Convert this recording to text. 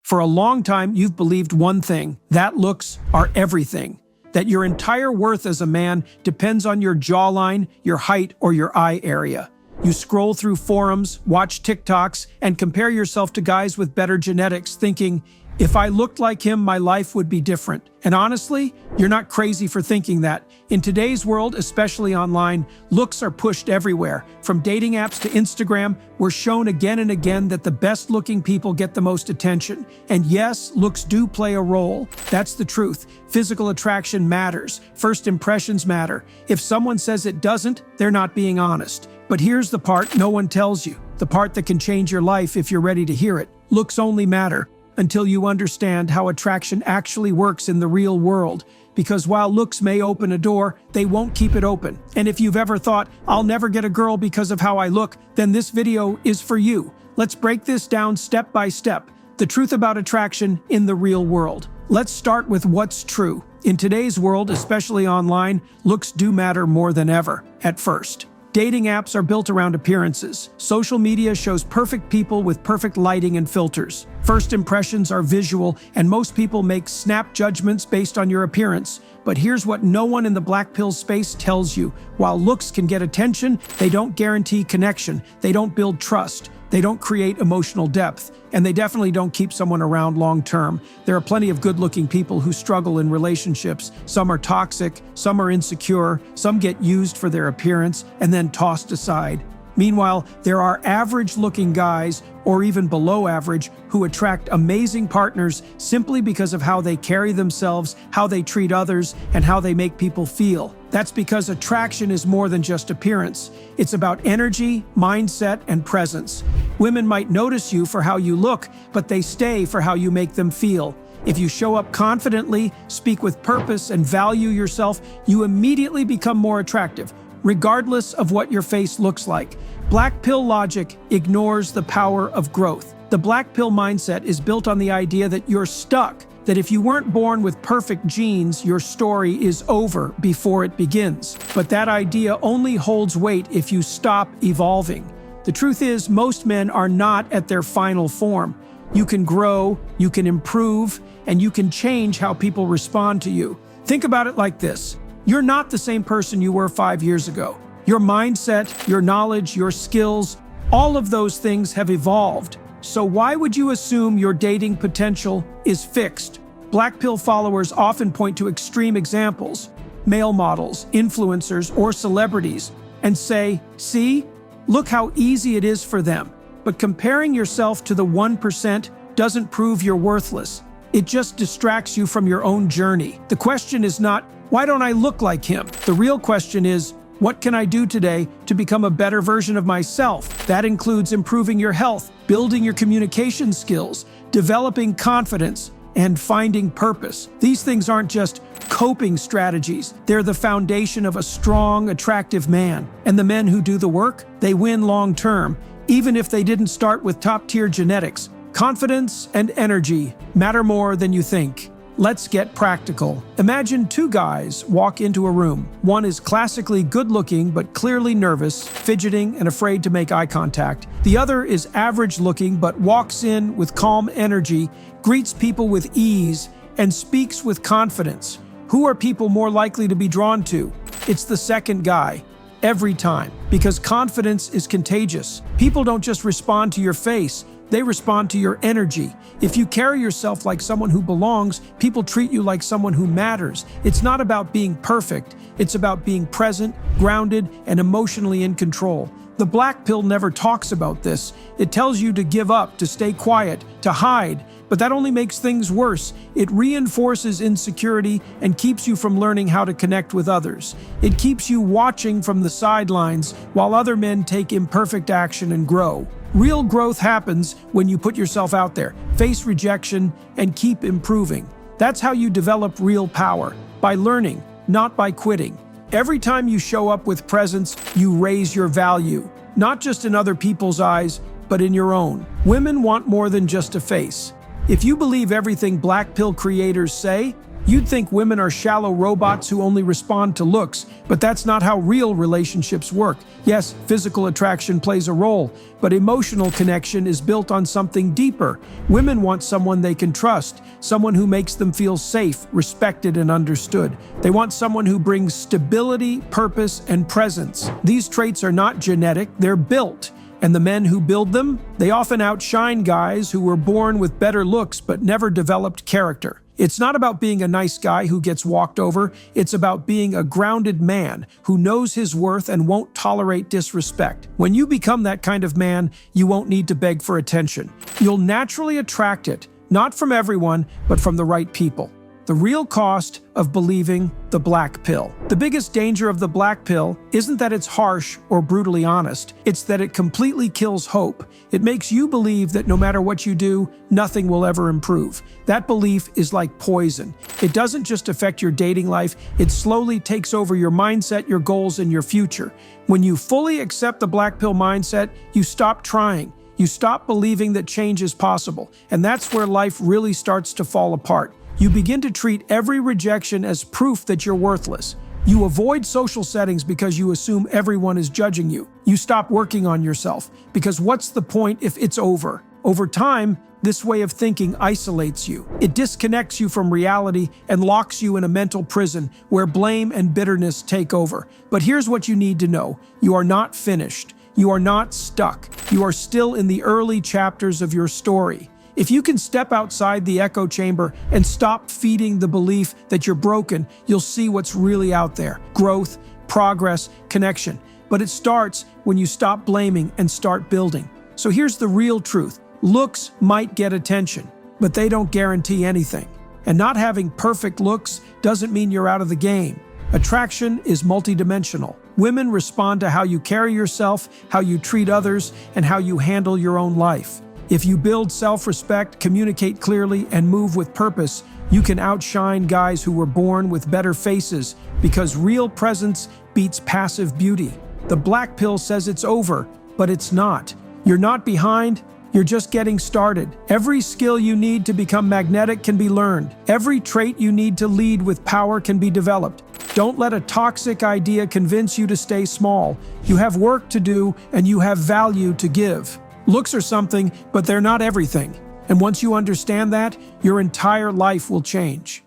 For a long time, you've believed one thing, that looks are everything. That your entire worth as a man depends on your jawline, your height, or your eye area. You scroll through forums, watch TikToks, and compare yourself to guys with better genetics, thinking, if I looked like him, my life would be different. And honestly, you're not crazy for thinking that. In today's world, especially online, looks are pushed everywhere. From dating apps to Instagram, we're shown again and again that the best-looking people get the most attention. And yes, looks do play a role. That's the truth. Physical attraction matters. First impressions matter. If someone says it doesn't, they're not being honest. But here's the part no one tells you. The part that can change your life if you're ready to hear it. Looks only matter until you understand how attraction actually works in the real world. Because while looks may open a door, they won't keep it open. And if you've ever thought, I'll never get a girl because of how I look, then this video is for you. Let's break this down step by step. The truth about attraction in the real world. Let's start with what's true. In today's world, especially online, looks do matter more than ever, at first. Dating apps are built around appearances. Social media shows perfect people with perfect lighting and filters. First impressions are visual, and most people make snap judgments based on your appearance. But here's what no one in the black pill space tells you. While looks can get attention, they don't guarantee connection. They don't build trust. They don't create emotional depth, and they definitely don't keep someone around long term. There are plenty of good-looking people who struggle in relationships. Some are toxic, some are insecure, some get used for their appearance and then tossed aside. Meanwhile, there are average-looking guys, or even below average, who attract amazing partners simply because of how they carry themselves, how they treat others, and how they make people feel. That's because attraction is more than just appearance. It's about energy, mindset, and presence. Women might notice you for how you look, but they stay for how you make them feel. If you show up confidently, speak with purpose, and value yourself, you immediately become more attractive, regardless of what your face looks like. Black pill logic ignores the power of growth. The black pill mindset is built on the idea that you're stuck, that if you weren't born with perfect genes, your story is over before it begins. But that idea only holds weight if you stop evolving. The truth is, most men are not at their final form. You can grow, you can improve, and you can change how people respond to you. Think about it like this. You're not the same person you were 5 years ago. Your mindset, your knowledge, your skills, all of those things have evolved. So why would you assume your dating potential is fixed? Black pill followers often point to extreme examples, male models, influencers, or celebrities, and say, see, look how easy it is for them. But comparing yourself to the 1% doesn't prove you're worthless. It just distracts you from your own journey. The question is not, why don't I look like him? The real question is, what can I do today to become a better version of myself? That includes improving your health, building your communication skills, developing confidence, and finding purpose. These things aren't just coping strategies. They're the foundation of a strong, attractive man. And the men who do the work, they win long term, even if they didn't start with top-tier genetics. Confidence and energy matter more than you think. Let's get practical. Imagine two guys walk into a room. One is classically good-looking but clearly nervous, fidgeting, and afraid to make eye contact. The other is average-looking but walks in with calm energy, greets people with ease, and speaks with confidence. Who are people more likely to be drawn to? It's the second guy. Every time. Because confidence is contagious. People don't just respond to your face, they respond to your energy. If you carry yourself like someone who belongs, people treat you like someone who matters. It's not about being perfect. It's about being present, grounded, and emotionally in control. The black pill never talks about this. It tells you to give up, to stay quiet, to hide. But that only makes things worse. It reinforces insecurity and keeps you from learning how to connect with others. It keeps you watching from the sidelines while other men take imperfect action and grow. Real growth happens when you put yourself out there, face rejection, and keep improving. That's how you develop real power, by learning, not by quitting. Every time you show up with presence, you raise your value, not just in other people's eyes, but in your own. Women want more than just a face. If you believe everything black pill creators say, You'd think women are shallow robots who only respond to looks, but that's not how real relationships work. Yes, physical attraction plays a role, but emotional connection is built on something deeper. Women want someone they can trust, someone who makes them feel safe, respected, and understood. They want someone who brings stability, purpose, and presence. These traits are not genetic, they're built. And the men who build them, they often outshine guys who were born with better looks but never developed character. It's not about being a nice guy who gets walked over, it's about being a grounded man who knows his worth and won't tolerate disrespect. When you become that kind of man, you won't need to beg for attention. You'll naturally attract it, not from everyone, but from the right people. The real cost of believing the black pill. The biggest danger of the black pill isn't that it's harsh or brutally honest, it's that it completely kills hope. It makes you believe that no matter what you do, nothing will ever improve. That belief is like poison. It doesn't just affect your dating life, it slowly takes over your mindset, your goals, and your future. When you fully accept the black pill mindset, you stop trying. You stop believing that change is possible, and that's where life really starts to fall apart. You begin to treat every rejection as proof that you're worthless. You avoid social settings because you assume everyone is judging you. You stop working on yourself because what's the point if it's over? Over time, this way of thinking isolates you. It disconnects you from reality and locks you in a mental prison where blame and bitterness take over. But here's what you need to know. You are not finished. You are not stuck. You are still in the early chapters of your story. If you can step outside the echo chamber and stop feeding the belief that you're broken, you'll see what's really out there. Growth, progress, connection. But it starts when you stop blaming and start building. So here's the real truth. Looks might get attention, but they don't guarantee anything. And not having perfect looks doesn't mean you're out of the game. Attraction is multidimensional. Women respond to how you carry yourself, how you treat others, and how you handle your own life. If you build self-respect, communicate clearly, and move with purpose, you can outshine guys who were born with better faces because real presence beats passive beauty. The black pill says it's over, but it's not. You're not behind, you're just getting started. Every skill you need to become magnetic can be learned. Every trait you need to lead with power can be developed. Don't let a toxic idea convince you to stay small. You have work to do and you have value to give. Looks are something, but they're not everything. And once you understand that, your entire life will change.